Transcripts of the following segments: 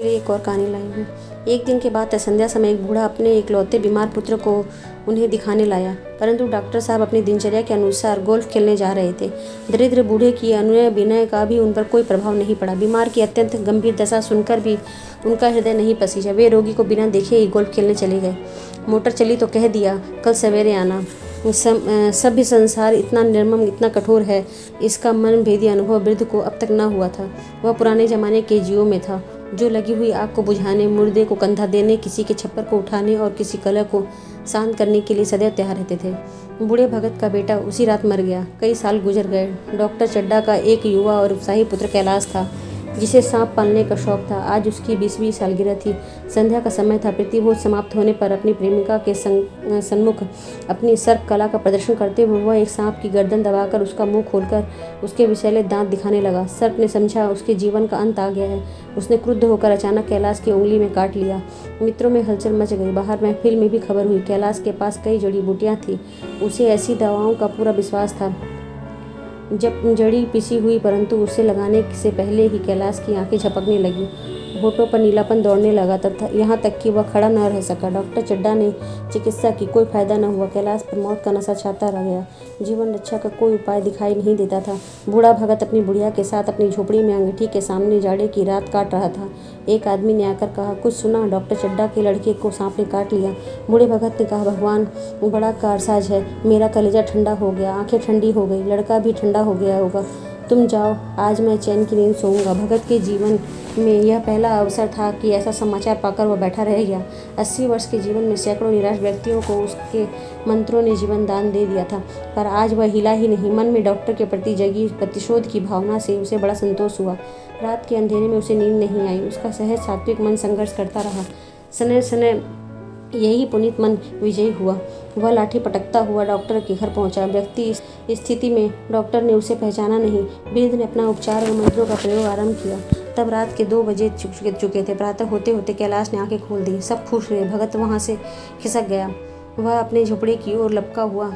लिए एक और कहानी लाई हूँ। एक दिन के बाद संध्या समय एक बूढ़ा अपने इकलौते बीमार पुत्र को उन्हें दिखाने लाया, परंतु डॉक्टर साहब अपनी दिनचर्या के अनुसार गोल्फ खेलने जा रहे थे। दरिद्र बूढ़े की अनुनय विनय का भी उन पर कोई प्रभाव नहीं पड़ा। बीमार की अत्यंत गंभीर दशा सुनकर भी उनका हृदय नहीं पसीजा। वे रोगी को बिना देखे ही गोल्फ खेलने चले गए। मोटर चली तो कह दिया कल सवेरे आना। सभ्य संसार इतना निर्मम, इतना कठोर है, इसका मन भेदी अनुभव वृद्ध को अब तक न हुआ था। वह पुराने जमाने के जीवों में था, जो लगी हुई आग को बुझाने, मुर्दे को कंधा देने, किसी के छप्पर को उठाने और किसी कलह को शांत करने के लिए सदैव तैयार रहते थे। बूढ़े भगत का बेटा उसी रात मर गया। कई साल गुजर गए। डॉक्टर चड्डा का एक युवा और उत्साही पुत्र कैलाश था, जिसे सांप पालने का शौक था। आज उसकी 20वीं सालगिरह थी। संध्या का समय था। प्रतिभोज समाप्त होने पर अपनी प्रेमिका के सन्मुख अपनी सर्प कला का प्रदर्शन करते हुए वह एक सांप की गर्दन दबाकर उसका मुंह खोलकर उसके विषैले दांत दिखाने लगा। सर्प ने समझा उसके जीवन का अंत आ गया है। उसने क्रुद्ध होकर अचानक कैलाश की उंगली में काट लिया। मित्रों में हलचल मच गई। बाहर महफिल में भी खबर हुई। कैलाश के पास कई जड़ी बूटियाँ थीं। उसे ऐसी दवाओं का पूरा विश्वास था जब जड़ी पिसी हुई, परंतु उसे लगाने से पहले ही कैलाश की आंखें झपकने लगीं। होठों पर नीलापन दौड़ने लगा तथा यहाँ तक कि वह खड़ा न रह सका। डॉक्टर चड्डा ने चिकित्सा की, कोई फायदा न हुआ। कैलाश पर मौत का नशा छाता रह गया। जीवन रक्षा का कोई उपाय दिखाई नहीं देता था। बूढ़ा भगत अपनी बुढ़िया के साथ अपनी झोपड़ी में अंगीठी के सामने जाड़े की रात काट रहा था। एक आदमी ने आकर कहा, कुछ सुना? डॉक्टर चड्डा के लड़के को सांप ने काट लिया। बूढ़े भगत ने कहा, भगवान बड़ा कारसाज है, मेरा कलेजा ठंडा हो गया, आंखें ठंडी हो गई, लड़का भी ठंडा हो गया होगा। तुम जाओ, आज मैं चैन की नींद सोऊंगा। भगत के जीवन में यह पहला अवसर था कि ऐसा समाचार पाकर वह बैठा रह गया। 80 वर्ष के जीवन में सैकड़ों निराश व्यक्तियों को उसके मंत्रों ने जीवन दान दे दिया था, पर आज वह हिला ही नहीं। मन में डॉक्टर के प्रति जगी प्रतिशोध की भावना से उसे बड़ा संतोष हुआ। रात के अंधेरे में उसे नींद नहीं आई। उसका सहज सात्विक मन संघर्ष करता रहा। सने सने यही पुनीत मन विजयी हुआ। वह लाठी पटकता हुआ डॉक्टर के घर पहुंचा। व्यक्ति इस स्थिति में डॉक्टर ने उसे पहचाना नहीं। वृद्ध ने अपना उपचार और मंत्रों का प्रयोग आरंभ किया। तब रात के 2 बजे चुके थे। प्रातः होते होते कैलाश ने आंखें खोल दी। सब खुश हुए। भगत वहां से खिसक गया। वह अपने झोपड़े की ओर लपका हुआ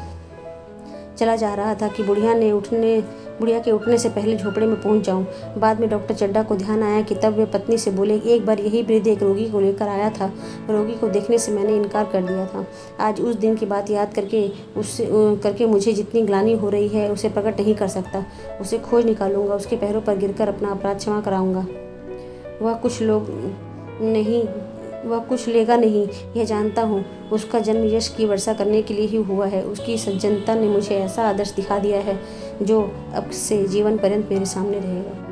चला जा रहा था कि बुढ़िया के उठने से पहले झोपड़े में पहुंच जाऊं। बाद में डॉक्टर चड्डा को ध्यान आया कि तब वे पत्नी से बोले, एक बार यही वृद्ध एक रोगी को लेकर आया था। रोगी को देखने से मैंने इनकार कर दिया था। आज उस दिन की बात याद करके मुझे जितनी ग्लानि हो रही है उसे प्रकट नहीं कर सकता। उसे खोज निकालूंगा, उसके पैरों पर गिरकर अपना अपराध क्षमा कराऊंगा। वह कुछ लेगा नहीं, यह जानता हूँ। उसका जन्म यश की वर्षा करने के लिए ही हुआ है। उसकी सज्जनता ने मुझे ऐसा आदर्श दिखा दिया है जो अब से जीवन पर्यंत मेरे सामने रहेगा।